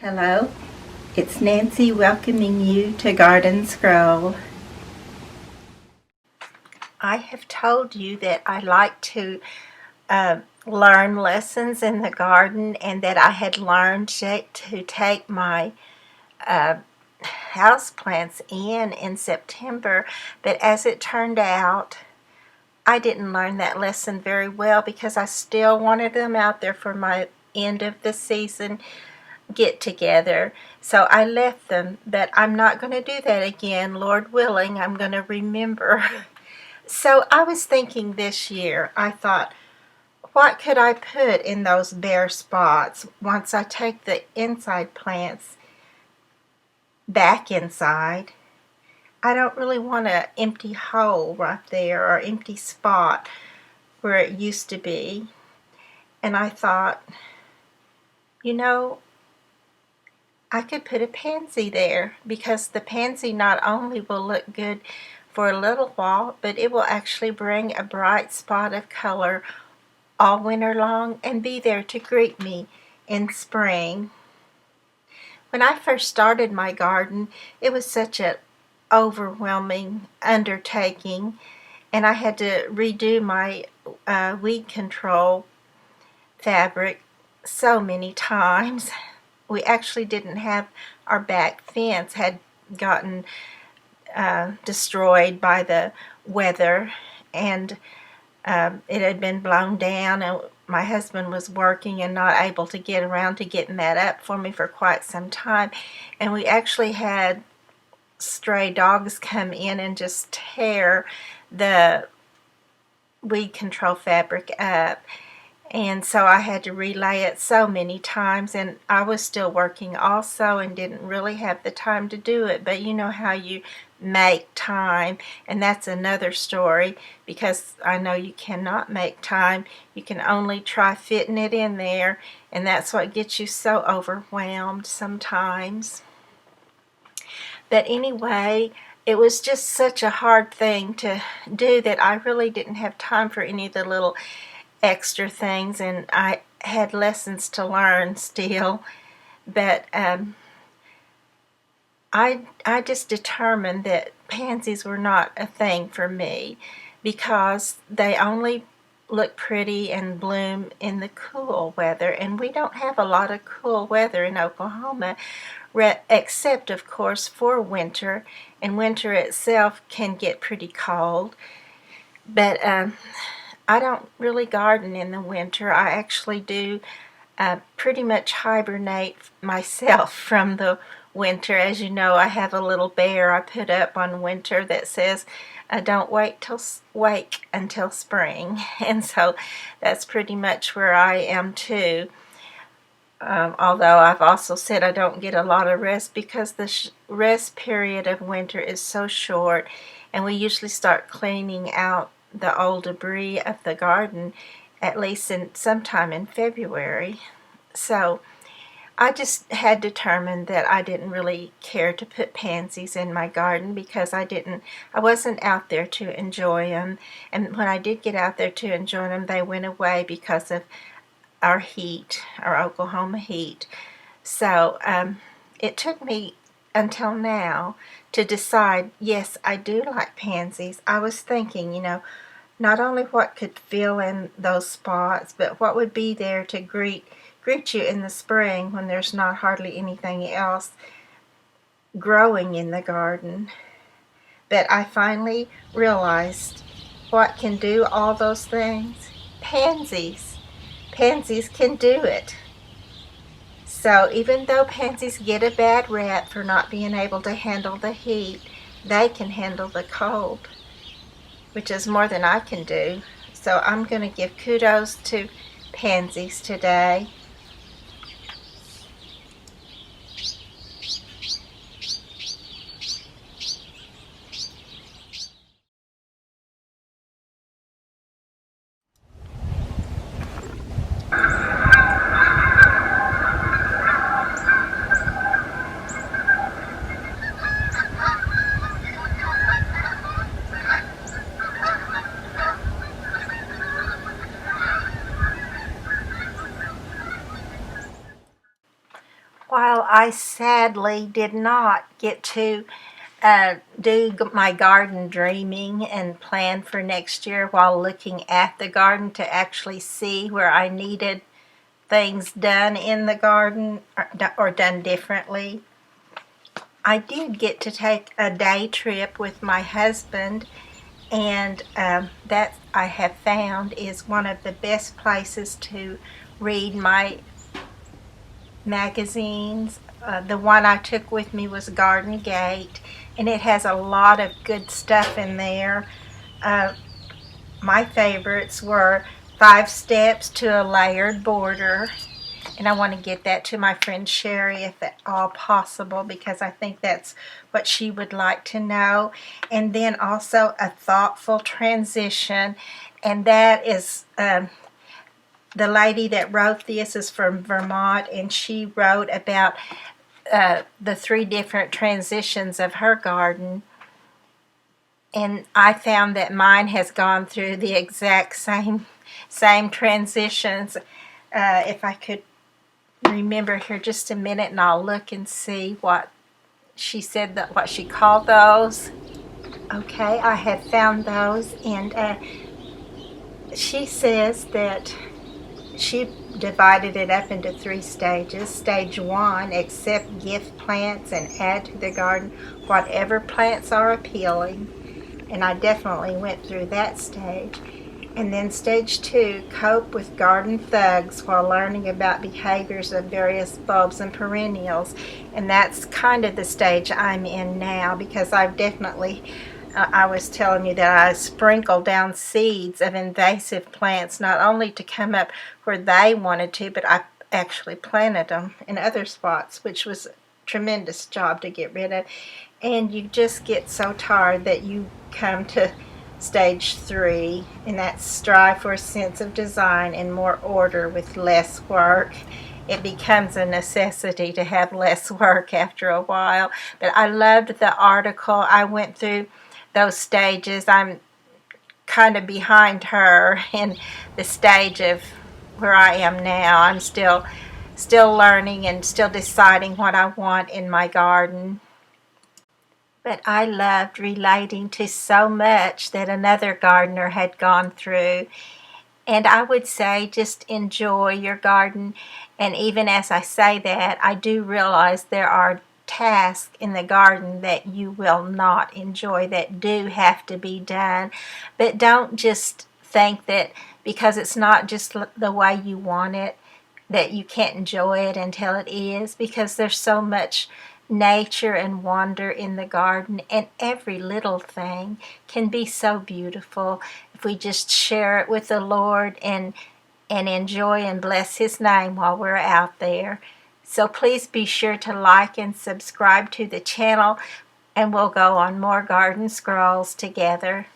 Hello, it's Nancy welcoming you to Garden Scroll. I have told you that I like to learn lessons in the garden, and that I had learned to take my houseplants in September, but as it turned out, I didn't learn that lesson very well because I still wanted them out there for my end of the season get together. So I left them, but I'm not going to do that again. Lord willing, I'm going to remember. So I was thinking this year, I thought, what could I put in those bare spots once I take the inside plants back inside? I don't really want an empty hole right there or empty spot where it used to be. And I thought, I could put a pansy there, because the pansy not only will look good for a little while, but it will actually bring a bright spot of color all winter long and be there to greet me in spring. When I first started my garden, it was such an overwhelming undertaking, and I had to redo my weed control fabric so many times. We actually didn't have our back fence, had gotten destroyed by the weather, and it had been blown down, and my husband was working and not able to get around to getting that up for me for quite some time, and we actually had stray dogs come in and just tear the weed control fabric up. And so I had to relay it so many times, and I was still working also and didn't really have the time to do it. But you know how you make time, and that's another story, because I know you cannot make time. You can only try fitting it in there, and that's what gets you so overwhelmed sometimes. But anyway, it was just such a hard thing to do that I really didn't have time for any of the little extra things, and I had lessons to learn still, but I just determined that pansies were not a thing for me, because they only look pretty and bloom in the cool weather, and we don't have a lot of cool weather in Oklahoma, except of course for winter, and winter itself can get pretty cold. But I don't really garden in the winter. I actually do pretty much hibernate myself from the winter. As you know, I have a little bear I put up on winter that says, don't wake until spring. And so that's pretty much where I am too. Although I've also said I don't get a lot of rest, because the rest period of winter is so short, and we usually start cleaning out the old debris of the garden at least sometime in February. So I just had determined that I didn't really care to put pansies in my garden, because I wasn't out there to enjoy them, and when I did get out there to enjoy them, they went away because of our heat, our Oklahoma heat. So it took me until now to decide, yes, I do like pansies. I was thinking, not only what could fill in those spots, but what would be there to greet you in the spring when there's not hardly anything else growing in the garden. But I finally realized what can do all those things. Pansies. Pansies can do it. So even though pansies get a bad rap for not being able to handle the heat, they can handle the cold, which is more than I can do. So I'm going to give kudos to pansies today. Well, I sadly did not get to do my garden dreaming and plan for next year while looking at the garden to actually see where I needed things done in the garden or done differently. I did get to take a day trip with my husband, and that I have found is one of the best places to read my magazines. The one I took with me was Garden Gate, and it has a lot of good stuff in there. Uh, my favorites were 5 Steps to a Layered Border, and I want to get that to my friend Sherry if at all possible, because I think that's what she would like to know. And then also A Thoughtful Transition, and that is the lady that wrote this is from Vermont, and she wrote about the 3 different transitions of her garden. And I found that mine has gone through the exact same transitions. If I could remember here just a minute, and I'll look and see what she said, that what she called those. Okay, I have found those, and she says that she divided it up into 3 stages. Stage 1, accept gift plants and add to the garden whatever plants are appealing. And I definitely went through that stage. And then stage 2, cope with garden thugs while learning about behaviors of various bulbs and perennials. And that's kind of the stage I'm in now, because I've definitely, I was telling you that I sprinkled down seeds of invasive plants, not only to come up where they wanted to, but I actually planted them in other spots, which was a tremendous job to get rid of. And you just get so tired that you come to stage 3, and that's strive for a sense of design and more order with less work. It becomes a necessity to have less work after a while. But I loved the article. I went through those stages. I'm kind of behind her in the stage of where I am now. I'm still learning and still deciding what I want in my garden. But I loved relating to so much that another gardener had gone through. And I would say just enjoy your garden. And even as I say that, I do realize there are tasks in the garden that you will not enjoy, that do have to be done. But don't just think that because it's not just the way you want it, that you can't enjoy it until it is, because there's so much nature and wonder in the garden, and every little thing can be so beautiful if we just share it with the Lord and enjoy and bless His name while we're out there. So please be sure to like and subscribe to the channel, and we'll go on more garden scrolls together.